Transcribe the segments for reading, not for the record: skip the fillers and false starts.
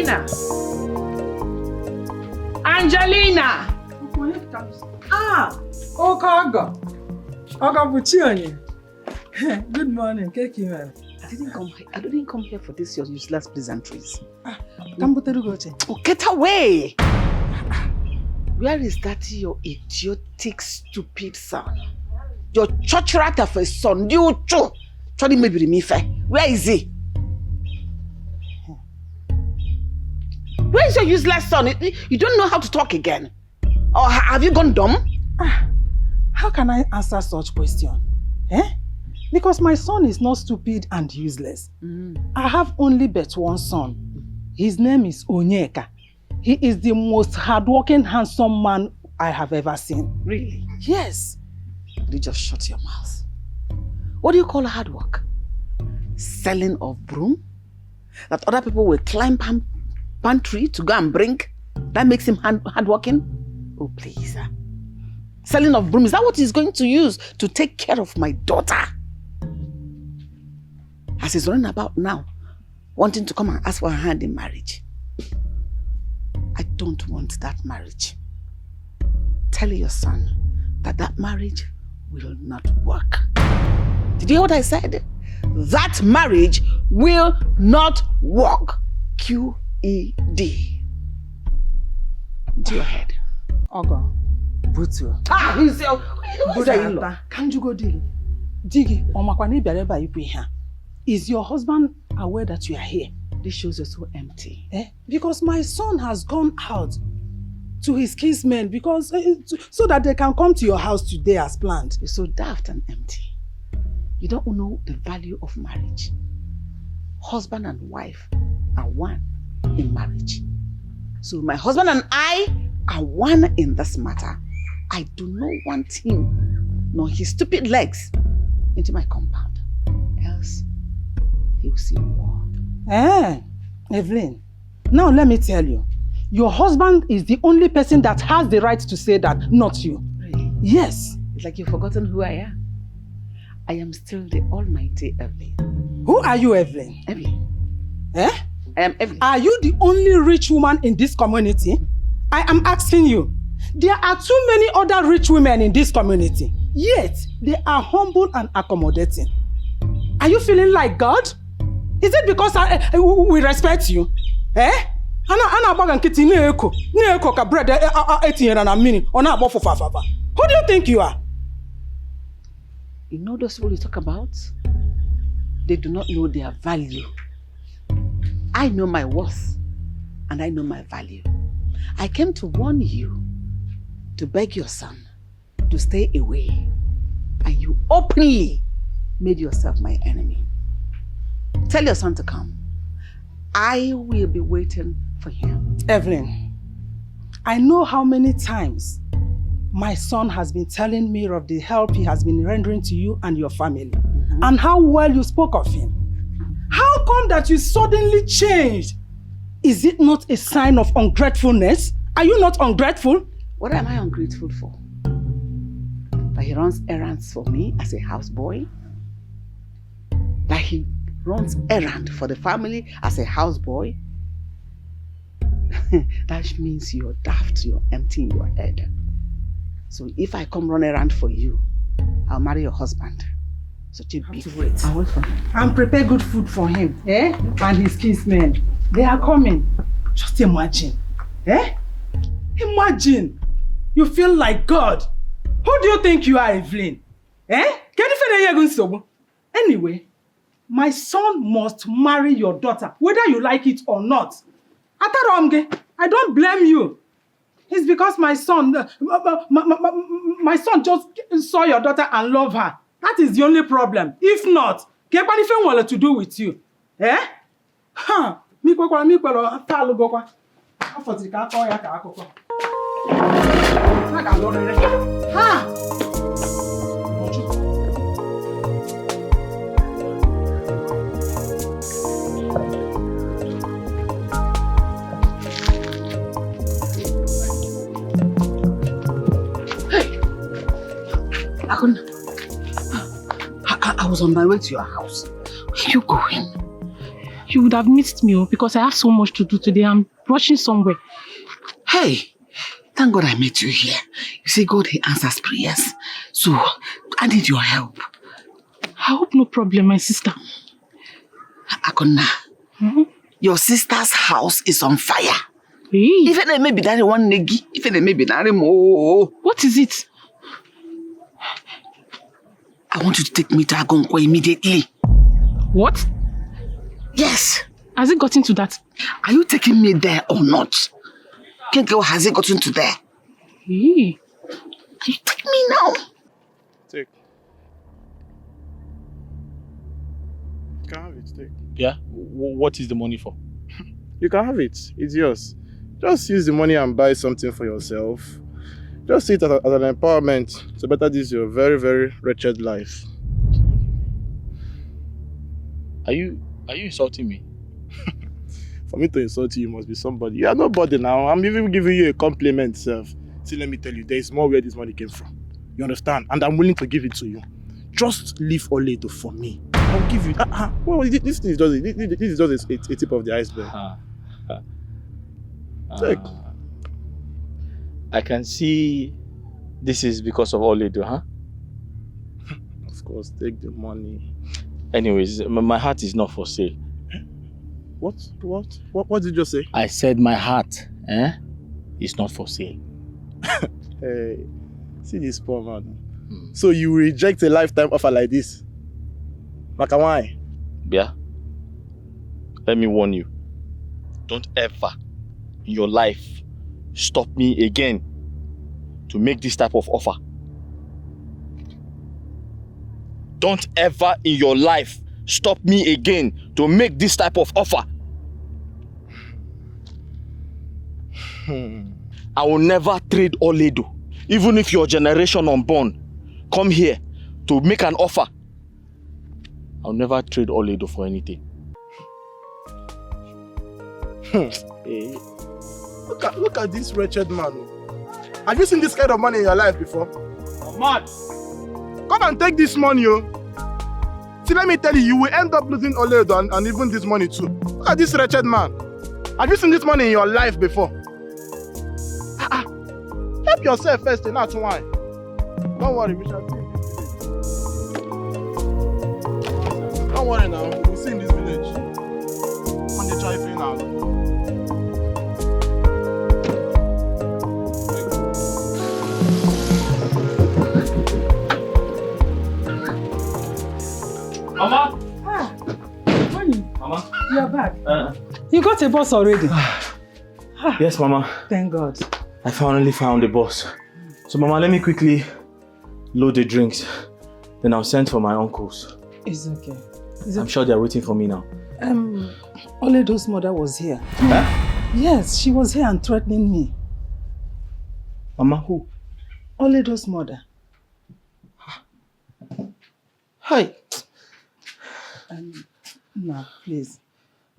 Angelina! Angelina! Okaga. Okabuchionye. Good morning, Keki. I didn't come here for this your useless pleasantries. Oh, get away! Where is that your idiotic, stupid son? Your church rat of a son, you too. Try to maybe me fair. Where is he? Where is your useless son? You don't know how to talk again. Or have you gone dumb? How can I answer such question? Because my son is not stupid and useless. I have only but one son. His name is Onyeka. He is the most hardworking, handsome man I have ever seen. Really? Yes. You just shut your mouth. What do you call hard work? Selling of broom? That other people will climb palm tree to go and bring? That makes him hardworking? Oh, please. Selling of broom, is that what he's going to use to take care of my daughter? As he's running about now, wanting to come and ask for her hand in marriage. I don't want that marriage. Tell your son that marriage will not work. Did you hear what I said? That marriage will not work. QED. Into your head. Ogo, Butu. He's your... Buta, can't you go dig? Digi, Omakwani Bereba Ipiha. Is your husband aware that you are here? This shows you're so empty. Because my son has gone out to his kinsmen because so that they can come to your house today as planned. You're so daft and empty. You don't know the value of marriage. Husband and wife are one in marriage. So my husband and I are one in this matter. I do not want him nor his stupid legs into my compound. Else, he will see war. Evelyn, now let me tell you. Your husband is the only person that has the right to say that, not you. Really? Yes. It's like you've forgotten who I am. I am still the almighty Evelyn. Who are you, Evelyn? Evelyn. I am Evelyn. Are you the only rich woman in this community? I am asking you. There are too many other rich women in this community. Yet, they are humble and accommodating. Are you feeling like God? Is it because we respect you? Ana bagan kiti ne ka bread etinyere na mmiri ona agbo fufafafa. Who do you think you are? You know those people you talk about? They do not know their value. I know my worth and I know my value. I came to warn you, to beg your son to stay away, and you openly made yourself my enemy. Tell your son to come. I will be waiting for him. Evelyn, I know how many times my son has been telling me of the help he has been rendering to you and your family, and how well you spoke of him. How come that you suddenly changed? Is it not a sign of ungratefulness? Are you not ungrateful? What am I ungrateful for? That he runs errands for me as a houseboy? That he runs errands for the family as a houseboy? That means you're daft, you're empty in your head. So if I come run errand for you, I'll marry your husband. Such a big wait. I'll wait for him. And prepare good food for him, and his kinsmen. They are coming. Just imagine. Imagine. You feel like God. Who do you think you are, Evelyn? Anyway, my son must marry your daughter, whether you like it or not. I don't blame you. It's because my son, my son just saw your daughter and loved her. That is the only problem. If not, what anything wanted to do with you? Ha! I was on my way to your house. Where are you going? You would have missed me because I have so much to do today. I'm rushing somewhere. Hey, thank God I met you here. You see, God, he answers prayers. So, I need your help. I hope no problem, my sister. Akonna, your sister's house is on fire. Hey. Even they may be that one negi, even they may be that more. What is it? I want you to take me to Agonkwa immediately. What? Yes. Has it gotten to that? Are you taking me there or not? Kenko, has it gotten to there? Hey. Are you taking me now? Take. You can have it, take. Yeah? What is the money for? You can have it. It's yours. Just use the money and buy something for yourself. Just see it as an empowerment to better this your very, very wretched life. Are you insulting me? For me to insult you, you must be somebody. You are nobody now. I'm even giving you a compliment, self. See, let me tell you, there is more where this money came from. You understand? And I'm willing to give it to you. Just leave Oledo for me. I'll give you. Well, this is just a tip of the iceberg. Take. I can see this is because of Oledo, huh? Of course, take the money. Anyways, my heart is not for sale. What did you just say? I said my heart, is not for sale. Hey, see this poor man. So you reject a lifetime offer like this? Makawai? Yeah. Let me warn you. Don't ever in your life stop me again to make this type of offer. Don't ever in your life stop me again to make this type of offer. I will never trade Oledo. Even if your generation unborn come here to make an offer, I'll never trade Oledo for anything. Hey, look at this wretched man. Have you seen this kind of money in your life before? Man! Come and take this money, yo. See, let me tell you, you will end up losing Oledo and even this money too. Look at this wretched man. Have you seen this money in your life before? Help yourself first, and that's why. Don't worry, we shall see in this village. Don't worry now, we'll see in this village. On the try now. Mama! Morning. Mama? You are back. You got a boss already? Yes, Mama. Thank God. I finally found the boss. So, Mama, let me quickly load the drinks. Then I'll send for my uncles. It's okay. I'm sure they're waiting for me now. Oledo's mother was here. Huh? Yes, she was here and threatening me. Mama, who? Oledo's mother. Hi. No, please.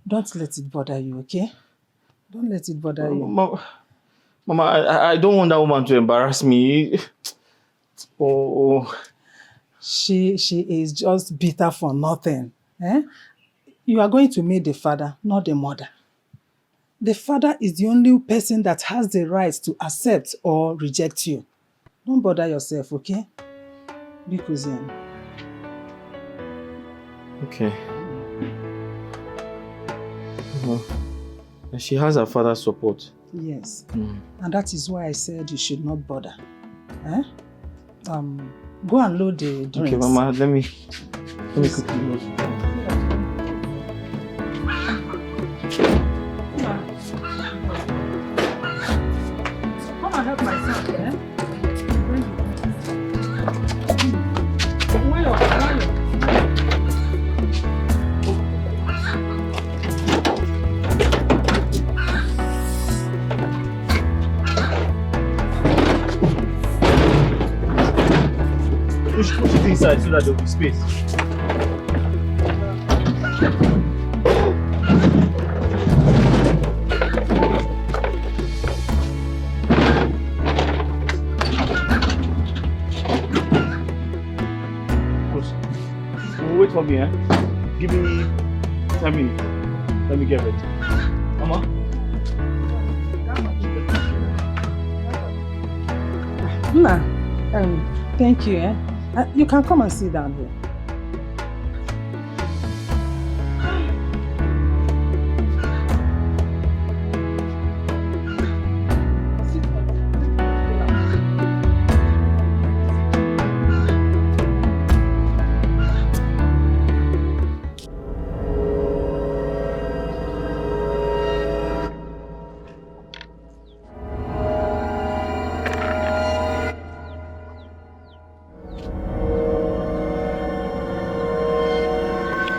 Don't let it bother you, okay? Don't let it bother you. Mama, I don't want that woman to embarrass me. Oh. She is just bitter for nothing. You are going to meet the father, not the mother. The father is the only person that has the right to accept or reject you. Don't bother yourself, okay? Be cuisine. Okay. She has her father's support. Yes. And that is why I said you should not bother. Go and load the drinks. Okay, Mama, let me quickly load. Come and help myself, Push it inside so that there will be space. Wait for me, Give me 10 minutes. Let me get ready. Mama. Thank you. You can come and sit down here.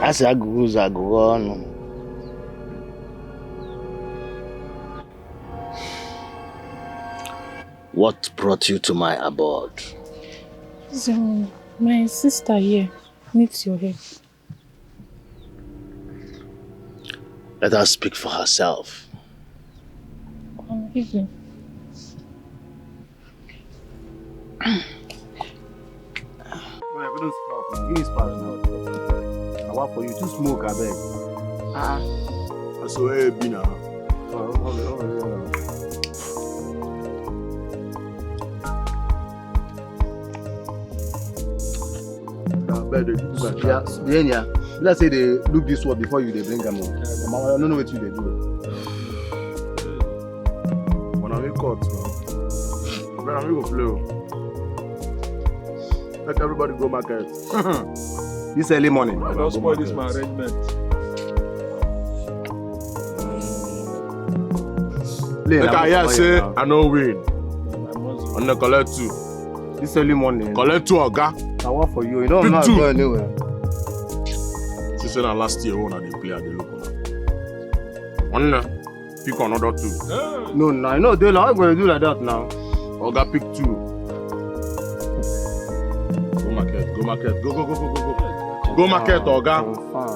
As I go on. What brought you to my abode? So, my sister here needs your help. Let her speak for herself. Evening. Give me spark now. I want for you to smoke, I beg. That's where you be now. Yeah, let's say they look this one before you they bring them on. I don't know what you they do. When I make cuts now. When I make a flow. Let everybody go market. This early morning. I don't spoil this my arrangement. Like I hear say I know win. I'm gonna collect 2. This early morning. Collect 2 oga. I want for you. You know I'm Pick not 2. going anywhere. Since then last year when I dey play at the local. One pick another 2. No, I know they like going to do like that now. Oga pick 2. Go market. Go. Go market, oga.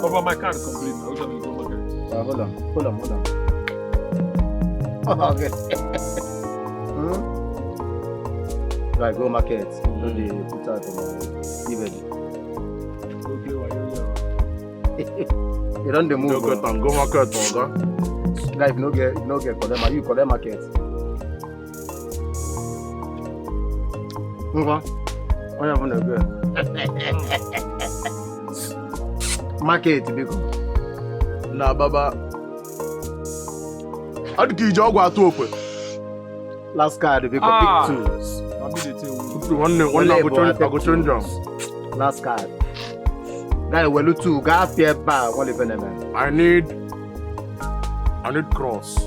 Cover my card complete. How shall we go market? Hold on. Okay. Right, go market. No, they put out on my even. Go play while You don't the move. Go market, oga. Guys, no get collect. You collect market. Move on. What you gonna do? Market, big. Nah, baba. How do you jog out to open? Last card, big. Pick 2. I mean they tell One I go change them. Last card. Guy, well, 2. Guy, Pierre bar. What if man? I need cross.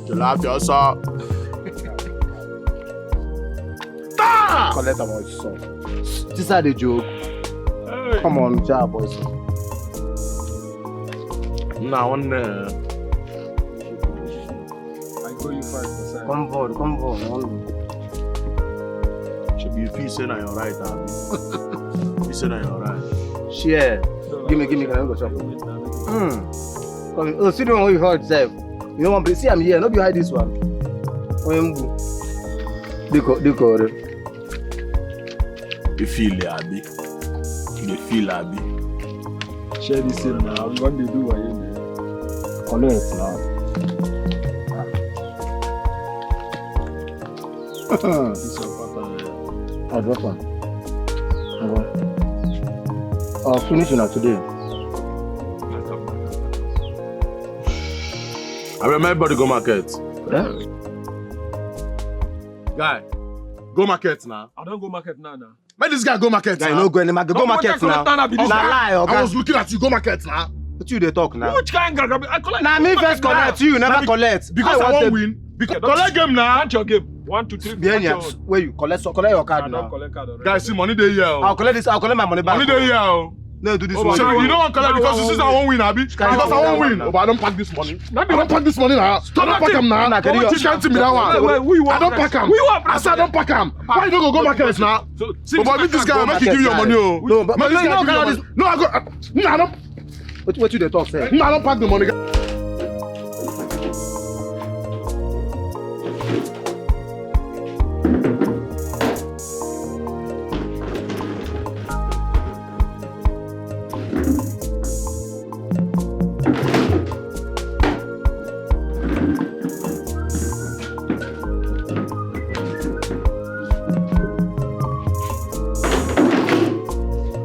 You laugh yourself. Collect a voice song. This is the joke. Hey. Come on, job boys. Nah, one I go you 5%. Come on. should be feel say na your right, Abi. You say na your right. Share. Give me, can I go shop? Oh, see the one where you heard, Seth. You know what? See, I'm here. No, behind this one. Deco. You feel it, Abi. You feel Abi. Share the same now. I'm going to do what you do. Collect now. This your papa. I'll drop one. I'll finish it now today. I remember everybody go market. Yeah? Guy, go market now. I don't go market now. Make this guy go market Guy, now. no go anymore. Go market now. Nah, Nah, lie, I okay? was looking at you, go market now. What you they talk now? Which kind of grab? I collect. Nah, me first collect. You never collect. Because I won't win. Because collect game now. Count your game. 1, 2, 3. Bien, yeah. Where you collect your card I don't now? collect card already. Guys, see money there here. I'll collect my money back. Money there here. No, do this Oh, one. So you don't want to collect because you see I won't win, Abi. Because I won't win. Oh, but I don't pack this money. I don't pack this money now. I don't pack them now. Nah, can you- You can't see me that one. Who you want? I don't pack them. I said I don't pack them. Why you don't go market now? So, Oh, but this guy make you give you your money. Oh. No, but Make this you guy know, give you your this- money. No, I go. No, I don't. What you they talk say? No, I don't pack the money.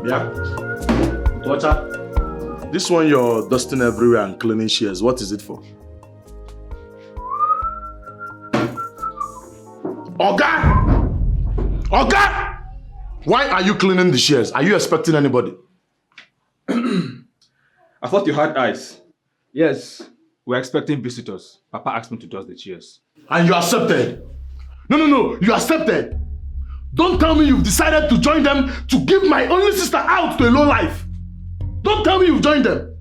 Yeah? Water. This one you're dusting everywhere and cleaning shears. What is it for? Oga! Oga! Why are you cleaning the shears? Are you expecting anybody? I thought you had eyes. Yes, we're expecting visitors. Papa asked me to dust the chairs. And you accepted? No, you accepted. Don't tell me you've decided to join them to give my only sister out to a low life. Don't tell me you've joined them.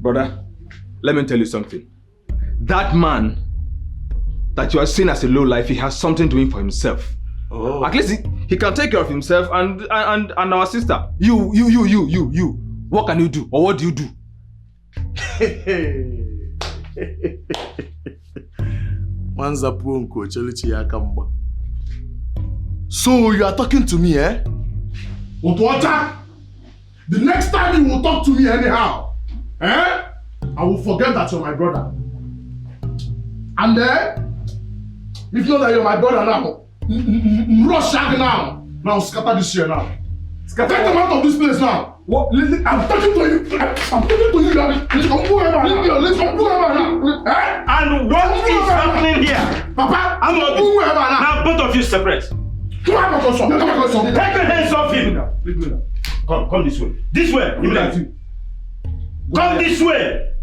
Brother, let me tell you something. That man that you are seeing as a low life, he has something doing for himself. Oh. At least he can take care of himself and our sister. You. What can you do? Or what do you do? So you are talking to me, eh? Utwacha, the next time you will talk to me anyhow, eh? I will forget that you're my brother. And then, if you know that you're my brother now, rush out now. Now scatter this year now. Take them out of this place now. What? I'm talking to you. I'm talking to you. Let's go now. Let's go now. Eh? And what is happening here? Papa, now both of you separate. Take your hands off him. Leave me now. Come this way. This way. Come this way.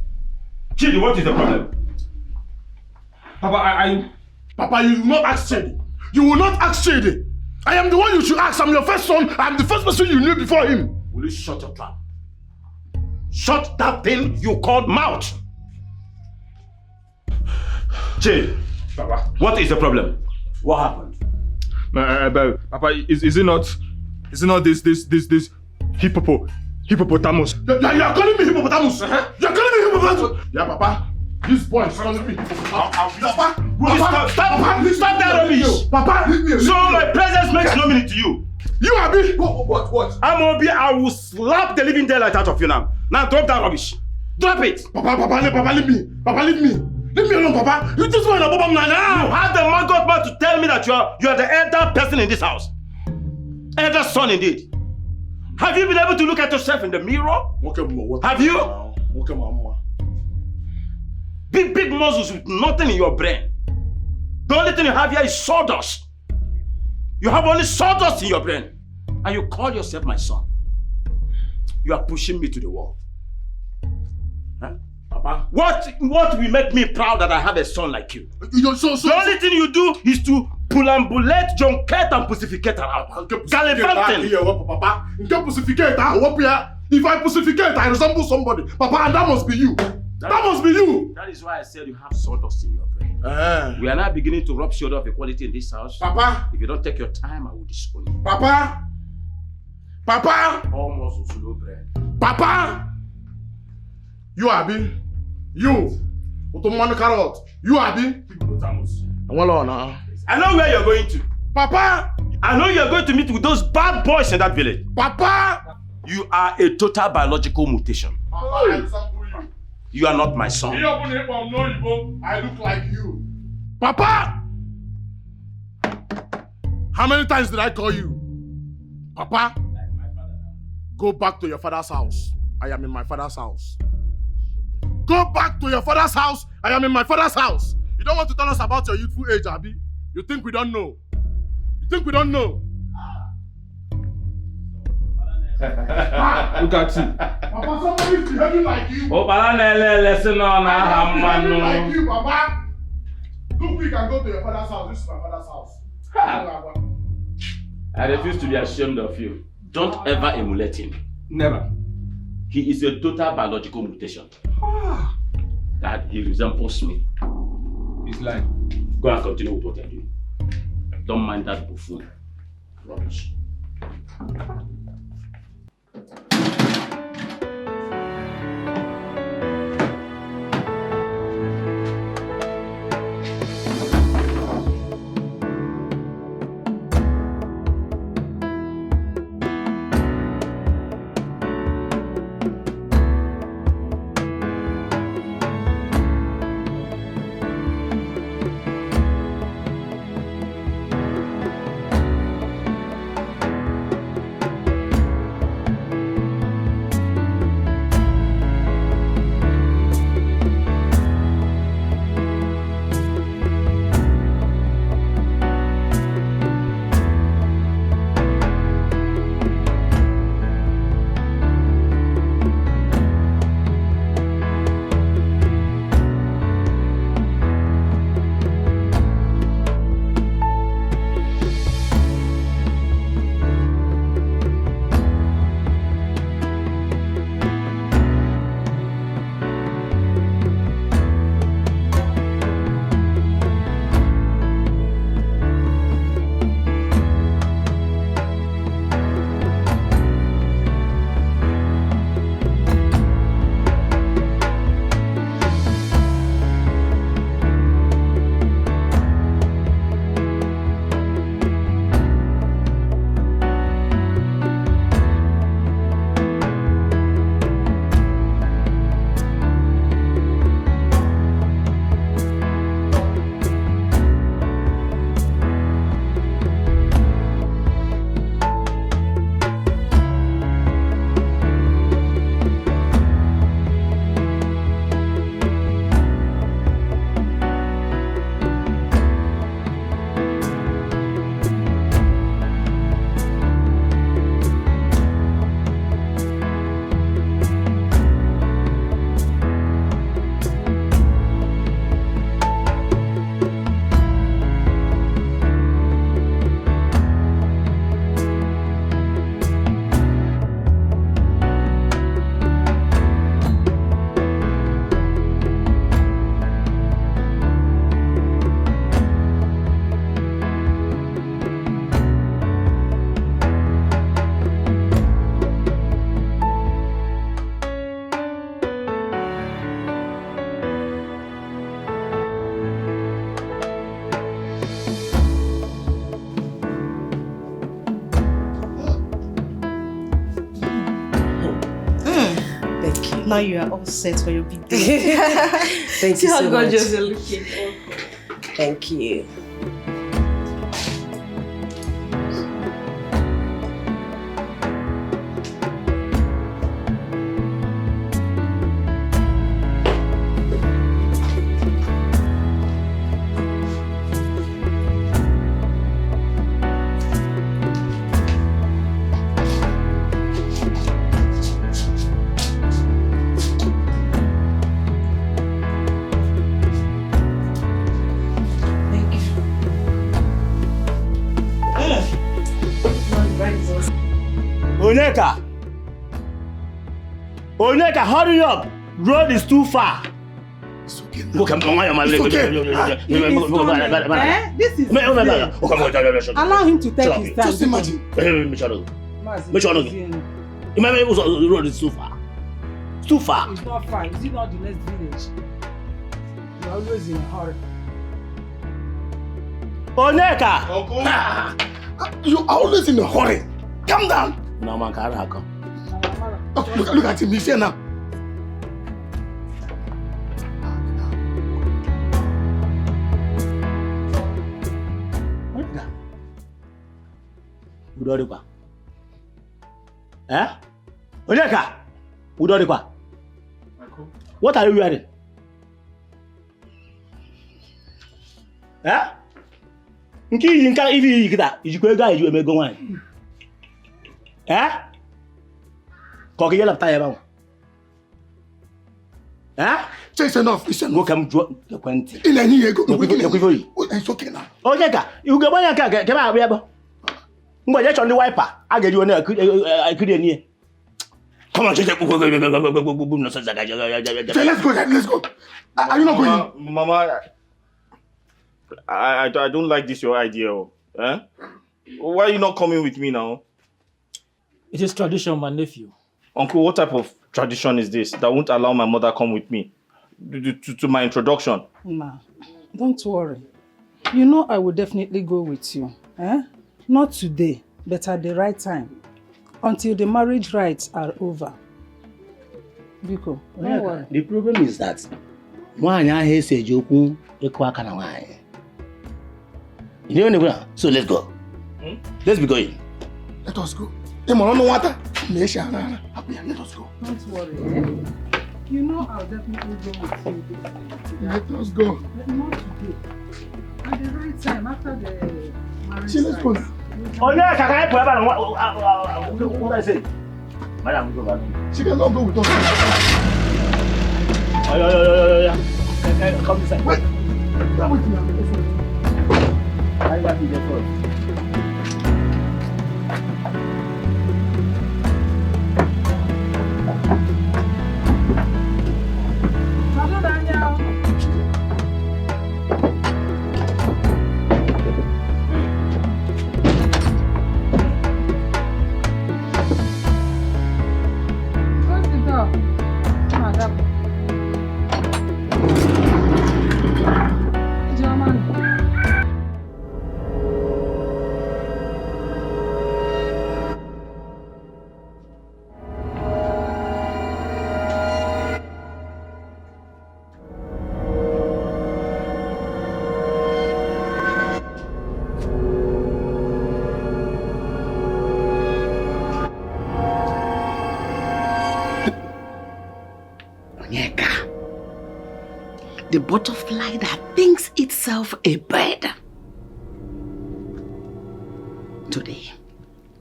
Chidi, what is the problem? Papa, Papa, you will not ask Chidi. You will not ask Chidi. I am the one you should ask. I'm your first son. I'm the first person you knew before him. Will you shut your trap? Shut that thing you called mouth. Chidi, Papa, what is the problem? What happened? Papa, is it not this hippopotamus? You're calling me hippopotamus? You're calling me hippopotamus? Yeah, Papa. This boy is calling me. Papa, Stop that rubbish. Papa, leave me. So my presence makes no meaning to you. You Abi. What? I'm Obi. I will slap the living daylight out of you now. Now drop that rubbish. Drop it. Papa, leave me. Papa, leave me. Leave me alone, Papa. You just want to Bob now. You have the maggot man to tell me that you are the elder person in this house. Elder son indeed. Have you been able to look at yourself in the mirror? Have you? Big muscles with nothing in your brain. The only thing you have here is sawdust. You have only sawdust in your brain. And you call yourself my son. You are pushing me to the wall. Huh? Papa, what will make me proud that I have a son like you? The only thing you do is to pulambulate, jonket, and pussificate around. Gallivanting. Papa, if I pussificate, I resemble somebody. Papa, and that must be you. That must be you. That is why I said you have sawdust in your brain. We are now beginning to rub shoulder of equality in this house. Papa. If you don't take your time, I will disown you. Papa. All muscles, no brain. Papa. You Abi. You. Ottoman carrot. You Abi. I know where you're going to. Papa. I know you're going to meet with those bad boys in that village. Papa. You are a total biological mutation. Papa, I resemble you. You are not my son. I look like you. Papa! How many times did I call you? Papa? Go back to your father's house. I am in my father's house. Go back to your father's house. I am in my father's house. You don't want to tell us about your youthful age, Abi? You think we don't know? Look at you. Papa, somebody is behaving like you. Listen on. Behaving like you, Papa. Look, we can go to your father's house. This is my father's house. I refuse to be ashamed of you. Don't ever emulate him. Never. He is a total biological mutation. That he resembles me. He's lying. Go and continue with what you're doing. Don't mind that buffoon. Rubbish. Now you are all set for your big day. Thank you so much. See how gorgeous you're looking. Thank you. Onyeka, hurry up! Road is too far. It's okay now. Look, I'm It's okay. This is allow him to take his time. Just imagine. Make sure the road is too far. It's too far. It's not far. Is it not the next village? You're always in a hurry. Onyeka! Uncle! You're always in a hurry. Calm down. No, man, can't come. Look at him. He's here now. Udorikwa. Eh? Onyeka! Udorikwa. What are you wearing? Eh? Nke iyi nka ivi iyi kita, ijikwa ego iju emego nwanyị. Eh? Ko ke yela pta ba. Eh? It's enough. It's enough. Go come jo kwenti. In any ego. It's okay now. Onyeka, you go banya ka ke ba abia ba. Ngbo je chon the wiper, a ga di one akiri ani. Come on, let's go. Let's go. Are you not going? Mama, I don't like this your idea. Eh? Why are you not coming with me now? It is tradition, my nephew. Uncle, what type of tradition is this that won't allow my mother come with me to my introduction? Nah, don't worry. You know I will definitely go with you. Eh? Not today, but at the right time. Until the marriage rites are over. Biko, don't worry. The problem is that nwanyị ahụ eseji okwu ịkụ aka na nwanyị. You know, so let's go. Let's be going. Let us go. Let us go. Don't worry. Eh? You know I'll definitely go with you. Let us go. But not today. At the right time, after the marriage. See, let's go now. Oh yeah, can I put what I say? Madam, go back. She cannot go with us. Yeah. Come inside. Wait. Come with me. I got you there first. The butterfly that thinks itself a bird. Today,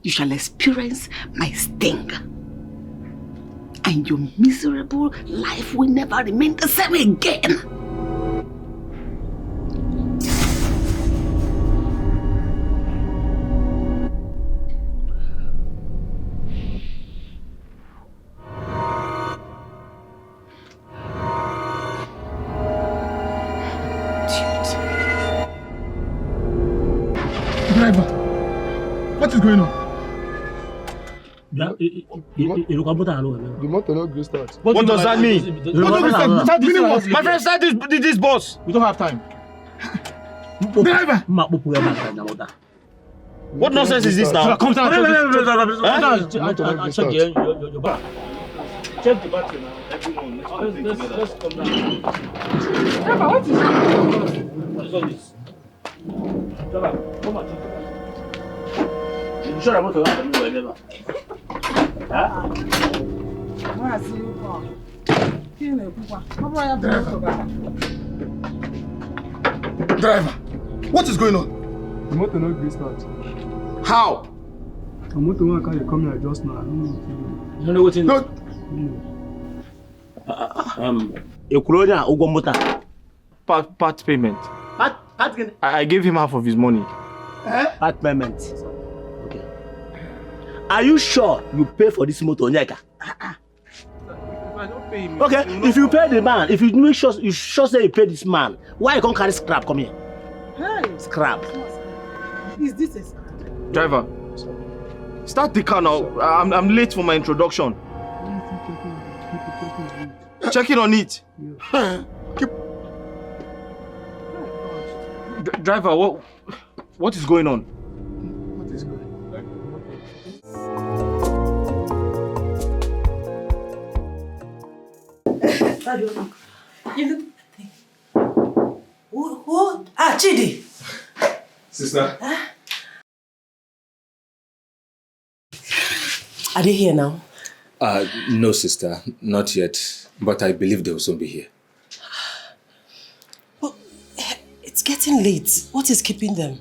you shall experience my sting. And your miserable life will never remain the same again. What is going on? The motor not going to start. What does that mean? My friend started this bus. We don't have time. Driver! What nonsense is this now? Come down. Check check the battery now. Everyone, let's come down. Driver, what is happening? What is all this? Driver, come and check the battery. You sure I'm not going to have anywhere? Huh? Driver, what is going on? The motor not green start. How? The motor one carry come here just now. I don't know. You know what in No. Ekuronya Ugo Mota. Part payment. Part I gave him half of his money. part payment. Okay. Are you sure you pay for this motor, Onyeka? If I don't pay him, Okay, if you pay the man, if you make sure you say you pay this man, why you can't carry scrap? Come here. Hey, Scrap. is this a scam? Driver, start the car now. I'm late for my introduction. Checking on it. Driver, what is going on? What is going on? You look. What? Ah, Chidi. Sister. Are they here now? No, sister, not yet. But I believe they will soon be here. But it's getting late. What is keeping them?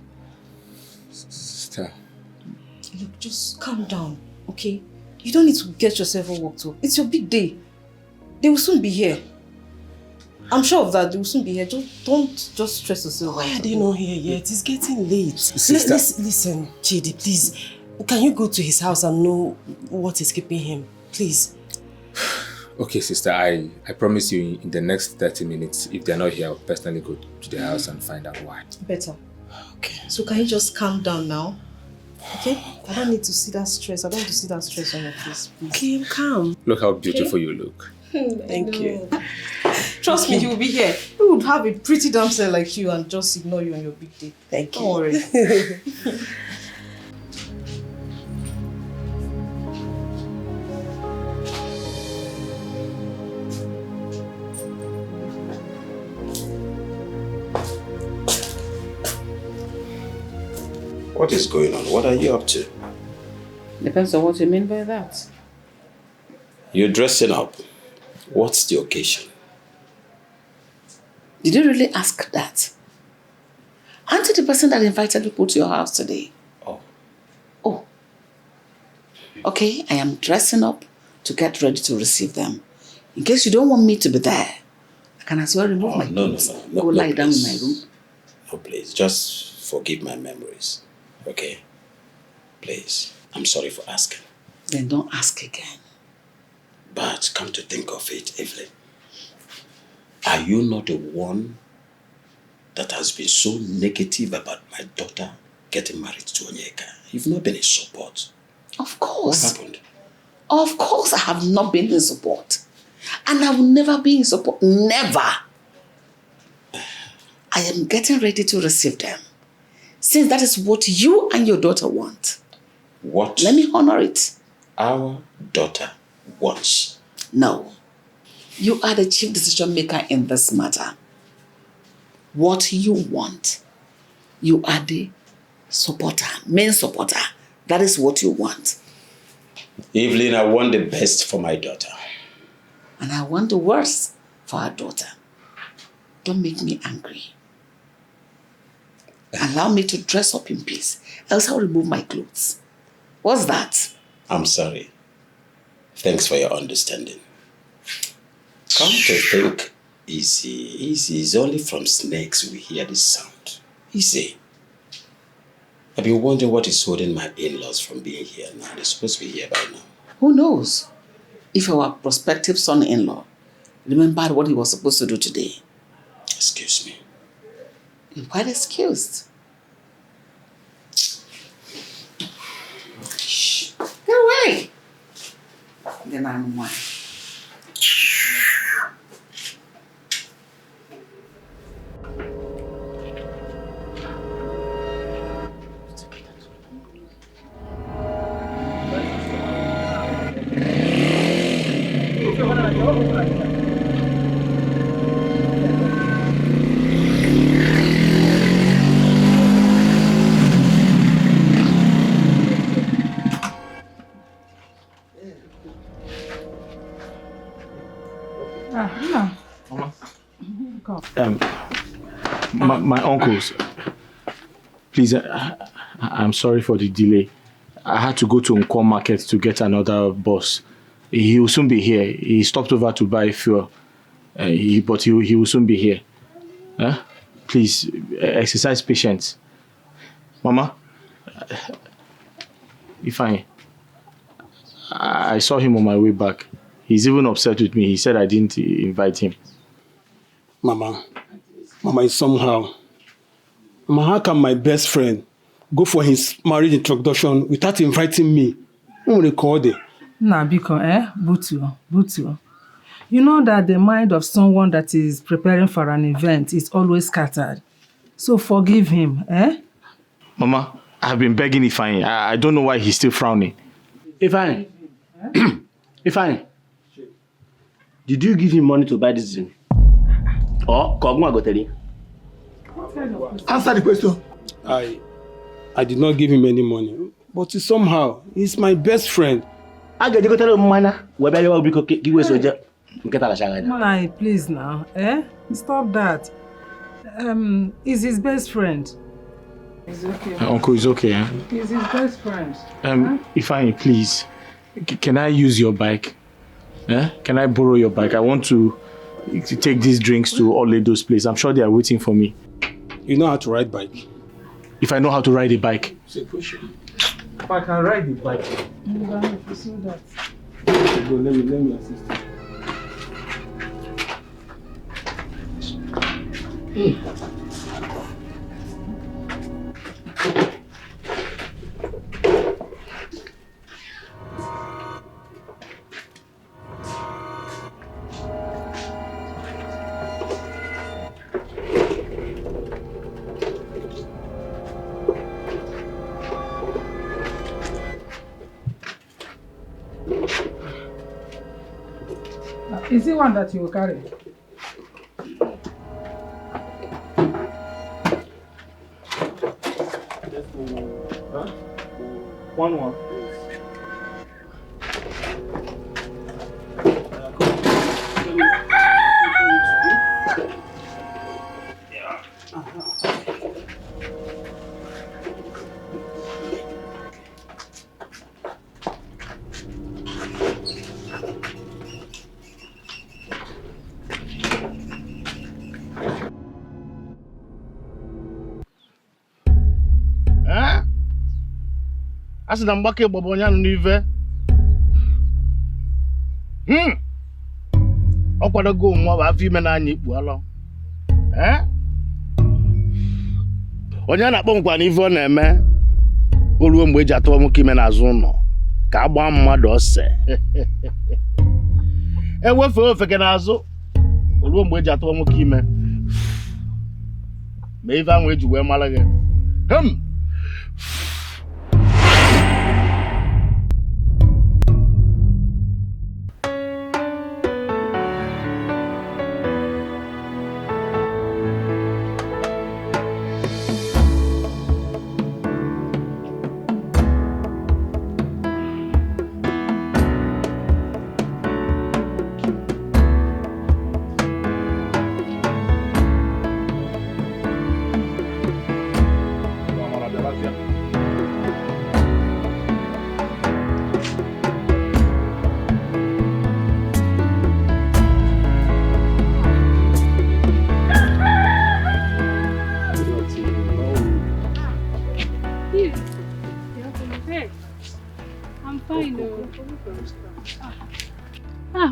Sister. Look, just calm down, okay? You don't need to get yourself all worked up. It's your big day. They will soon be here. I'm sure of that. They will soon be here. Don't stress yourself. Why are they not here yet? It's getting late. Sister. Listen, Chidi, please. Can you go to his house and know what is keeping him? Please. Okay, sister, I promise you in the next 30 minutes, if they're not here, I'll personally go to their house and find out why. Better. Okay. So can you just calm down now? Okay? I don't need to see that stress. I don't want to see that stress on your face. Okay, I'm calm. Look how beautiful you look. Thank you. Trust me, he will be here. He would have a pretty damsel like you and just ignore you on your big day. Thank you. Don't worry. What is going on? What are you up to? Depends on what you mean by that. You're dressing up. What's the occasion? Did you really ask that? Aren't you the person that invited people to your house today? Oh. Okay, I am dressing up to get ready to receive them. In case you don't want me to be there, I can as well remove my clothes. No, Go lie down in please. my room. No, please. Just forgive my memories. Okay? Please. I'm sorry for asking. Then don't ask again. But come to think of it, Evelyn, are you not the one that has been so negative about my daughter getting married to Onyeka? You've not been in support. Of course. What happened? Of course I have not been in support. And I will never be in support. Never. I am getting ready to receive them. Since that is what you and your daughter want. What? Let me honor it. Our daughter wants. No. You are the chief decision maker in this matter. What you want. You are the supporter, main supporter. That is what you want. Evelyn, I want the best for my daughter. And I want the worst for our daughter. Don't make me angry. Allow me to dress up in peace, else I'll remove my clothes. What's that? I'm sorry. Thanks for your understanding. Come to think, easy. It's only from snakes we hear this sound. Easy. I've been wondering what is holding my in-laws from being here now. They're supposed to be here by now. Who knows? If our prospective son-in-law remembered what he was supposed to do today. Excuse me. You're quite excused. Shh. Go away. Then I'm one. My uncles, please, I'm sorry for the delay. I had to go to Nkwon Market to get another bus. He will soon be here. He stopped over to buy fuel, but he will soon be here. Please, exercise patience. Mama, I saw him on my way back. He's even upset with me. He said I didn't invite him. Mama, it's somehow. Mama, how can my best friend go for his marriage introduction without inviting me? Who record it? Nah, because, Butu. You know that the mind of someone that is preparing for an event is always scattered. So forgive him, Mama, I've been begging Ifeanyi. I don't know why he's still frowning. Ifeanyi. Ifeanyi. Did you give him money to buy this thing? Or Koguma got it? Answer the question. I did not give him any money. But somehow, he's my best friend. I get to tell him, mana. Whether you will be give away soldier. Malai, please now, Stop that. He's his best friend. It's okay. Uncle is okay, He's his best friend. Ifeanyi, please. Can I use your bike? Can I borrow your bike? I want to take these drinks to all those places. I'm sure they are waiting for me. You know how to ride bike? If I know how to ride a bike. Say push it. If I can ride a bike. You see that. Go, let me assist you. Is it one that you will carry? One. Asị na mgbake gbagbo onye anụ n'ive. Ọ kwadogo nwa bụ afọ ime n'anya ikpu alọ. Onye na-akpọ nkwa n'ive ọ na-eme. O ruo mgbe eji atụwa nwoke ime n'azụ ụlọ ka a gbaa mmadụ ọsọ. Ewefee ofeke n'azụ. O ruo mgbe eji atụwa nwoke ime. Ma ife ahụ eji wee mara gị.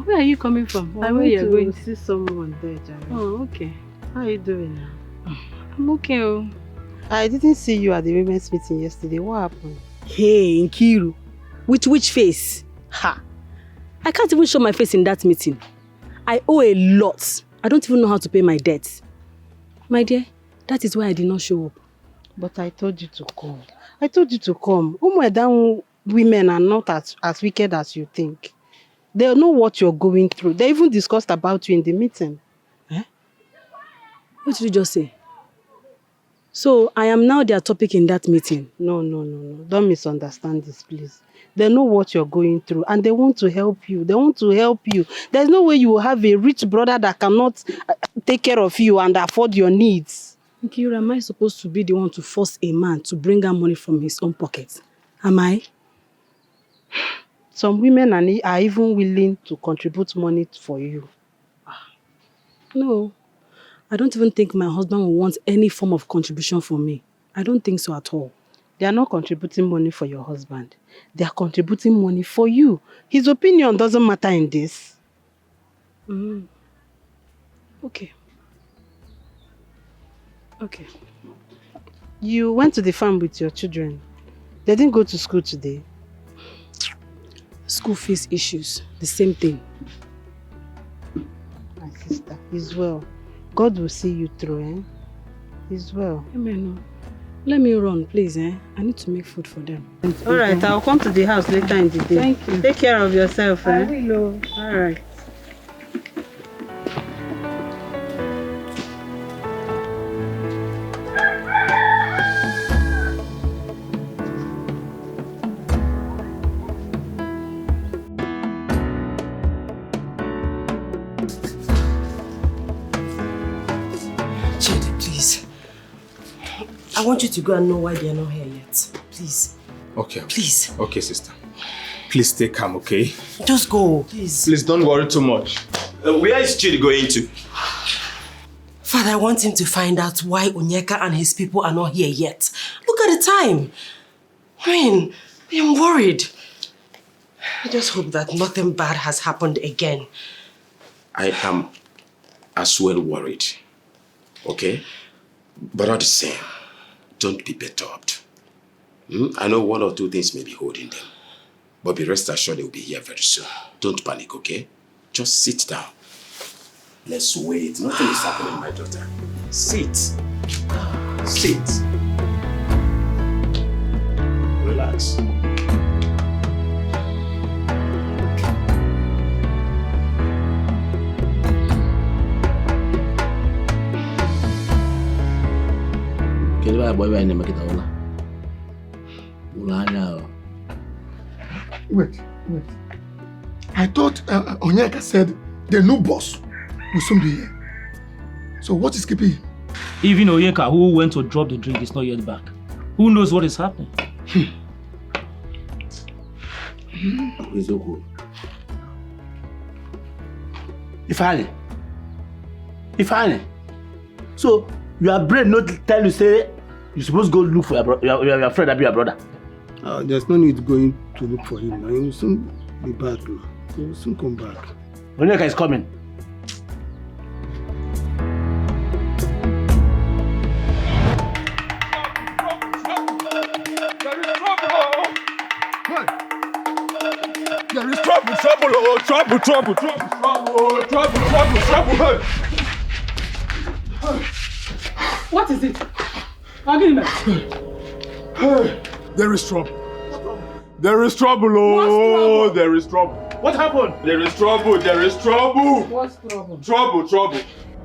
Where are you coming from? I went to see someone there, Jerry. Oh, okay. How are you doing now? I'm okay. Oh. I didn't see you at the women's meeting yesterday. What happened? Hey, Nkiru. With which face? Ha! I can't even show my face in that meeting. I owe a lot. I don't even know how to pay my debts. My dear, that is why I did not show up. But I told you to come. I told you to come. Down women are not as wicked as you think. They know what you're going through. They even discussed about you in the meeting. What did you just say? So I am now their topic in that meeting. No. Don't misunderstand this, please. They know what you're going through and they want to help you. There's no way you will have a rich brother that cannot take care of you and afford your needs. Nkiru, am I supposed to be the one to force a man to bring out money from his own pocket? Am I? Some women are even willing to contribute money for you. No. I don't even think my husband will want any form of contribution from me. I don't think so at all. They are not contributing money for your husband. They are contributing money for you. His opinion doesn't matter in this. Okay. You went to the farm with your children. They didn't go to school today. School fees issues, the same thing. My sister, he's well. God will see you through, eh? He's well. Amen. Let me run, please, eh? I need to make food for them. Alright, I'll come to the house later in the day. Thank you. Take care of yourself, eh? I will. Alright. I want you to go and know why they are not here yet. Please. Okay. Please. Okay, sister. Please stay calm, okay? Just go, please. Please don't worry too much. Where is Chidi going to? Father, I want him to find out why Onyeka and his people are not here yet. Look at the time. I am worried. I just hope that nothing bad has happened again. I am as well worried. Okay? But all the same, don't be perturbed. I know one or two things may be holding them. But be rest assured they will be here very soon. Don't panic, okay? Just sit down. Let's wait. Nothing is happening, my daughter. Sit. Sit. Relax. Wait. I thought Onyeka said the new boss will soon be here. So what is keeping him? Even Onyeka, who went to drop the drink, is not yet back. Who knows what is happening? It's so cool. Ifeanyi. So your brain not tell you say you supposed to go look for your friend that be your brother. There's no need going to look for him now. He will soon be back now. He will soon come back. Onyeka is coming. There is trouble. What is it? Argument. There is trouble. There is trouble. Oh, there is trouble. What happened? There is trouble. What's trouble? Trouble.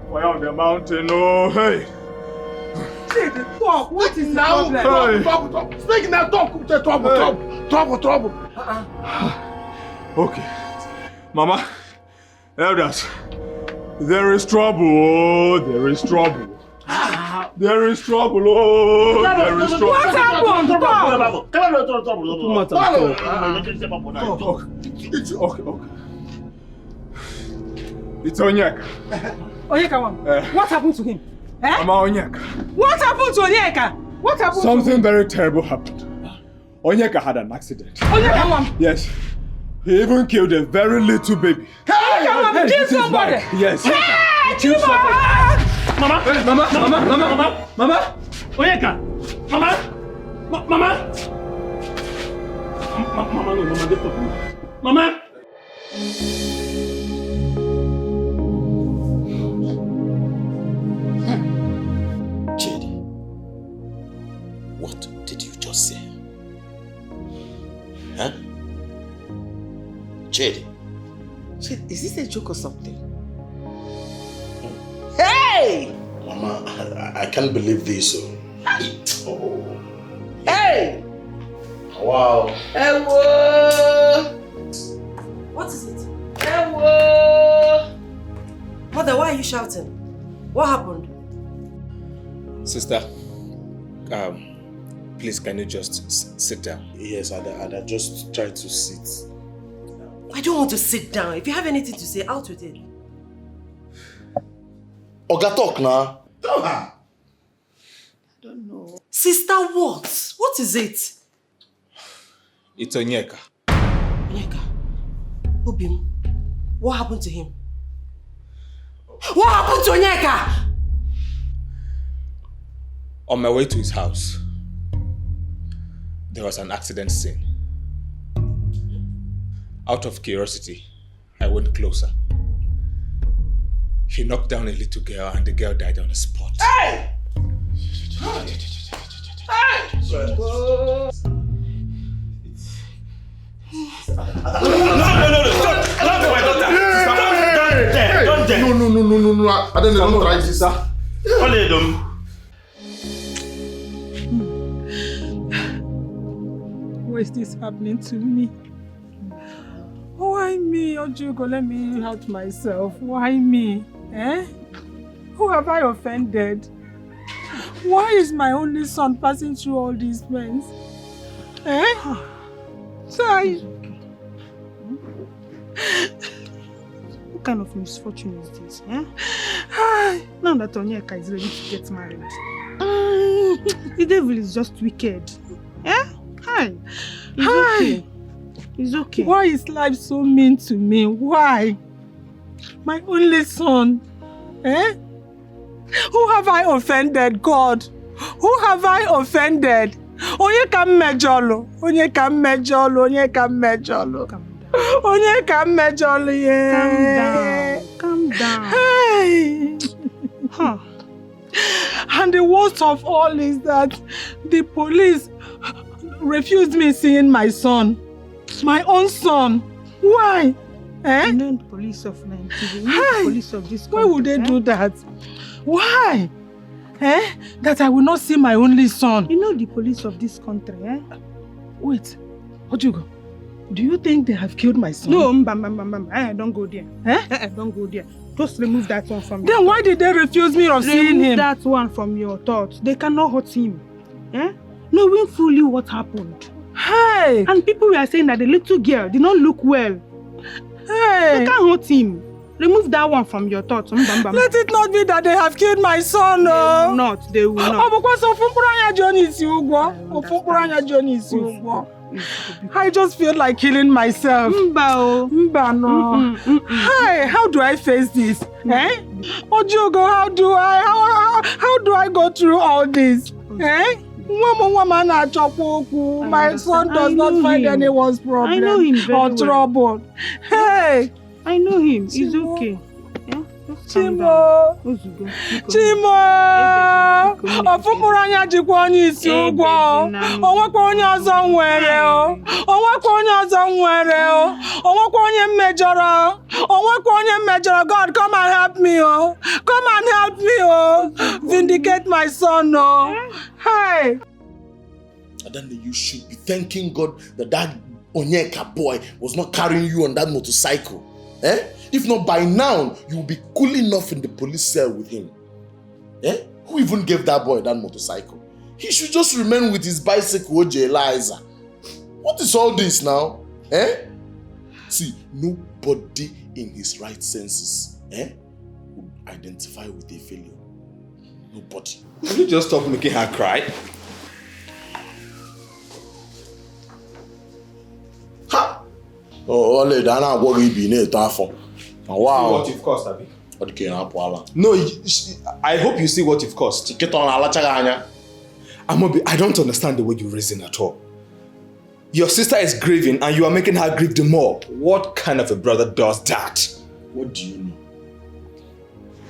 Why on the mountain? Oh, hey. Talk. What is the problem? Talk. Speak now. Talk. Trouble. Okay. Mama, elders, there is trouble. Oh, there is trouble. There is trouble. Oh, there is trouble. What happened? Okay. It's Onyeka. Onyeka, what happened to him? Mama Onyeka. What happened to Onyeka? What happened? Something very terrible happened. Onyeka had an accident. Onyeka, yes. He even killed a very little baby. Onyeka, kill somebody. Yes. Hey, kill somebody. Mama! Onyeka! Mama! Mama! Chidi, what did you just say? Huh? Chidi. Is this a joke or something? Hey! Mama, I can't believe this. Hey! Wow. Ewo! What is it? Ewo! Mother, why are you shouting? What happened? Sister, please can you just sit down? Yes, I just try to sit. I don't want to sit down. If you have anything to say, out with it. Oga talk now. Tell her. I don't know. Sister, what? What is it? It's Onyeka. Onyeka? Obim, what happened to him? What happened to Onyeka? On my way to his house, there was an accident scene. Out of curiosity, I went closer. He knocked down a little girl and the girl died on the spot. Hey! No. I don't try this. Why is this happening to me? Why me, Ojugo? Let me hurt myself. Why me? Eh? Who have I offended? Why is my only son passing through all these pains? Eh? So what kind of misfortune is this? Eh? Now that Onyeka is ready to get married. The devil is just wicked. Eh? Hi. It's okay. It's okay. Why is life so mean to me? Why? My only son. Eh? Who have I offended, God? Who have I offended? Onyeka mejolo. Onyeka mejolo. Onyeka mejolo. Onyeka mejolo. Yeah. Calm down. Hey. Huh. And the worst of all is that the police refused me seeing my son. My own son. Why? Eh? You know the police of Nigeria. You know the police of this country. Why would they do that? Why? Eh? That I will not see my only son. You know the police of this country, eh? Wait. Ojugo, do you think they have killed my son? No, don't go there. Eh? Don't go there. Just remove that one from you. Then why did they refuse me of seeing him? Remove that one from your thoughts. They cannot hurt him. Eh? Knowing fully what happened. Hey! And people were saying that the little girl did not look well. Hey! They can't hurt him. Remove that one from your thoughts. Let it not be that they have killed my son. No. They will not. I just feel like killing myself. Mba no. Hey, how do I face this? Eh? Ojugo, how do I go through all this? Eh? My son does not find anyone's problem or trouble. Hey! I know him. He's okay. Yeah? Chimo! Chimo! Ofumuranya jikwa onye isi ụgwọ. Onwekwa onye ọzọ nwere o. Onwekwa onye ọzọ nwere o. Onwekwa onye mmejọrọ. Onwekwa onye mmejọrọ. God, come and help me o. Come and help me o. Vindicate my son o. Hey! Then you should be thanking God that Onyeka boy was not carrying you on that motorcycle. Eh? If not, by now, you will be cool enough in the police cell with him. Eh? Who even gave that boy that motorcycle? He should just remain with his bicycle, Eliza. What is all this now? Eh? See, nobody in his right senses would identify with a failure. Nobody. Will you just stop making her cry? Ha! Oh, ole da na agwo gi bi na eto afọ. Wow. What you've cost, Abi? No, I hope you see what you've cost. Amobi, I don't understand the way you reason at all. Your sister is grieving and you are making her grieve the more. What kind of a brother does that? What do you know?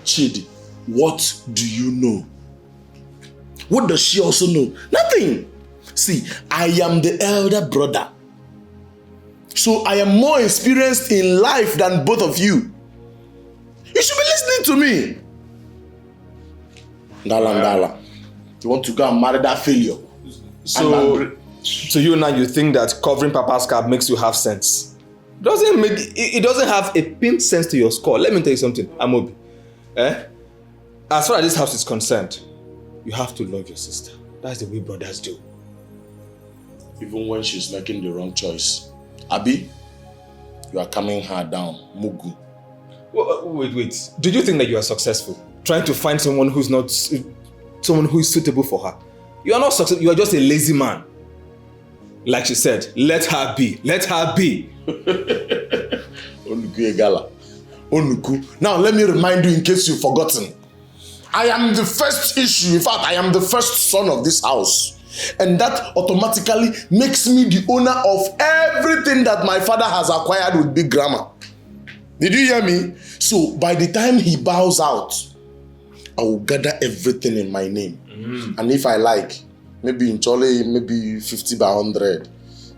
Chidi, what do you know? What does she also know? Nothing. See, I am the elder brother. So I am more experienced in life than both of you. You should be listening to me. Ndala. You want to go and marry that failure. So you now you think that covering Papa's cab makes you have sense? It doesn't have a pin sense to your score. Let me tell you something, Amobi. As far as this house is concerned, you have to love your sister. That's the way brothers do. Even when she's making the wrong choice. Abi, you are calming her down. Mugu. Wait. Did you think that you are successful? Trying to find someone who is suitable for her? You are not successful. You are just a lazy man. Like she said, let her be. Let her be. Onuku Egala. Onuku. Now let me remind you in case you've forgotten. I am the first issue. In fact, I am the first son of this house. And that automatically makes me the owner of everything that my father has acquired with big grammar. Did you hear me? So by the time he bows out, I will gather everything in my name. And if I like, maybe in Chole, maybe 50 by 100,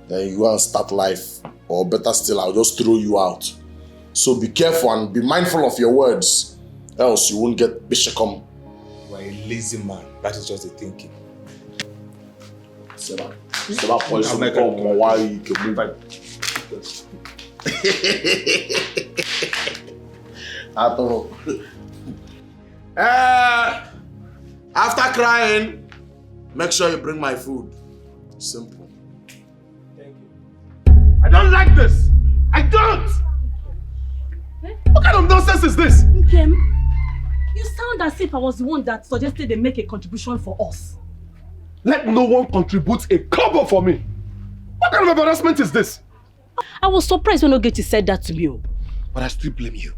then you go and start life. Or better still, I'll just throw you out. So be careful and be mindful of your words, else you won't get Bishakom. You are a lazy man. That is just the thinking. Seba poison come why you can move. I don't know. After crying, make sure you bring my food. Simple. Thank you. I don't like this. I don't. What kind of nonsense is this? Nkem, you sound as if I was the one that suggested they make a contribution for us. Let no one contribute a kobo for me. What kind of embarrassment is this? I was surprised when Ogechi said that to me. But I still blame you.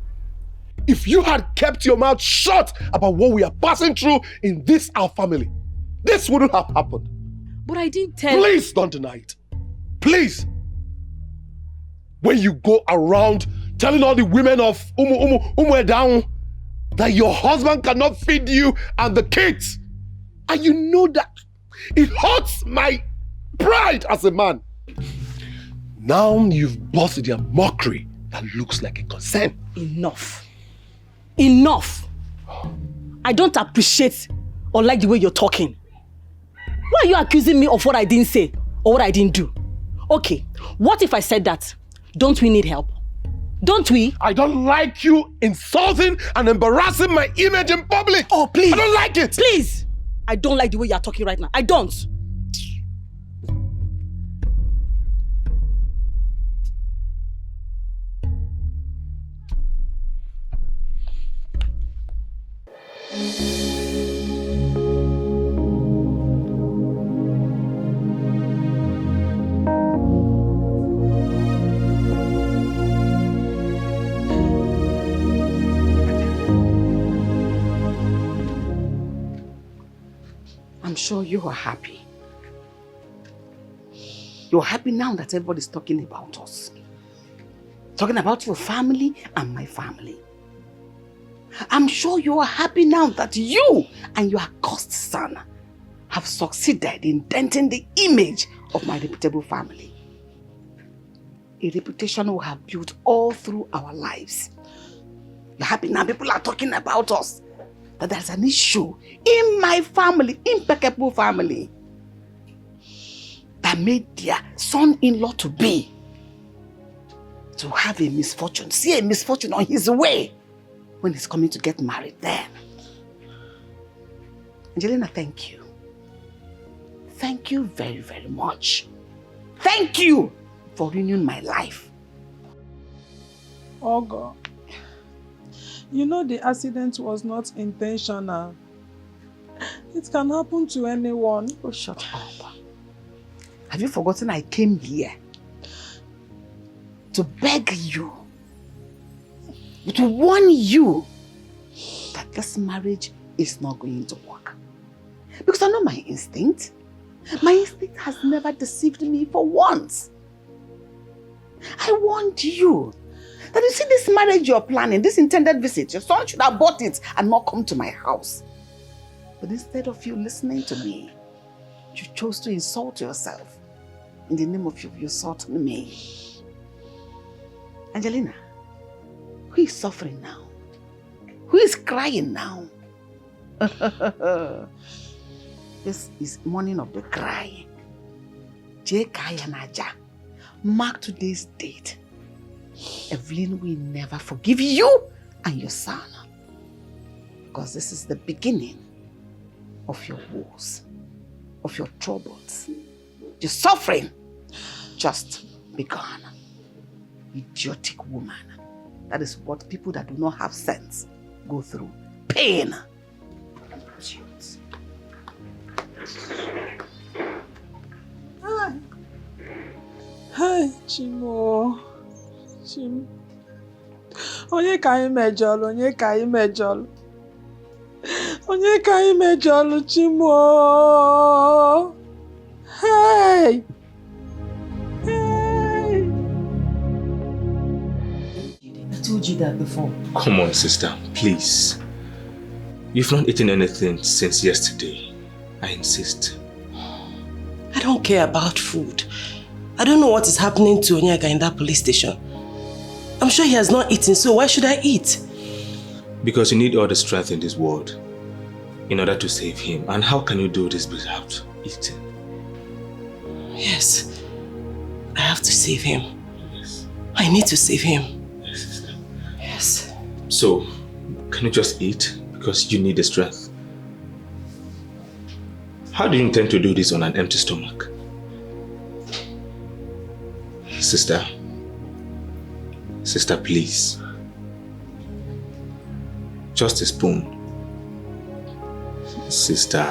If you had kept your mouth shut about what we are passing through in this our family, this wouldn't have happened. But I didn't tell... Please don't deny it. Please. When you go around telling all the women of Umu that your husband cannot feed you and the kids, and you know that it hurts my pride as a man. Now you've busted their mockery that looks like a concern. Enough. Enough. I don't appreciate or like the way you're talking. Why are you accusing me of what I didn't say or what I didn't do? Okay, what if I said that? Don't we need help? Don't we? I don't like you insulting and embarrassing my image in public. Oh, please. I don't like it. Please. I don't like the way you're talking right now. I don't. I'm sure you are happy. You're happy now that everybody's talking about us. Talking about your family and my family. I'm sure you are happy now that you and your accursed son have succeeded in denting the image of my reputable family. A reputation we have built all through our lives. You're happy now people are talking about us. That there's an issue in my family, impeccable family, that made their son-in-law to be to have a misfortune, see a misfortune on his way when he's coming to get married there. Angelina, thank you. Thank you very, very much. Thank you for renewing my life. Oh God. You know the accident was not intentional. It can happen to anyone. Oh, shut up. Have you forgotten I came here to beg you, to warn you that this marriage is not going to work? Because I know my instinct. My instinct has never deceived me for once. I warned you that you see this marriage you're planning, this intended visit, your son should have bought it and not come to my house. But instead of you listening to me, you chose to insult yourself in the name of you insulting me. Angelina, who is suffering now? Who is crying now? This is morning of the crying. Jekaya Naija. Mark today's date. Evelyn will never forgive you and your son. Because this is the beginning of your woes, of your troubles. Your suffering just begun. Idiotic woman. That is what people that do not have sense go through. Pain. Idiots. Hi, Chimo. Chim. Onye ka anyị mejọlụ, onye ka anyị mejọlụ. Onye ka anyị mejọlụ, Chimo. Hey! Hey! I told you that before. Come on, sister, please. You've not eaten anything since yesterday. I insist. I don't care about food. I don't know what is happening to Onyeka in that police station. I'm sure he has not eaten, so why should I eat? Because you need all the strength in this world in order to save him. And how can you do this without eating? Yes. I have to save him. Yes. I need to save him. Yes, sister. Yes. So, can you just eat? Because you need the strength. How do you intend to do this on an empty stomach? Sister. Sister, please. Just a spoon. Sister.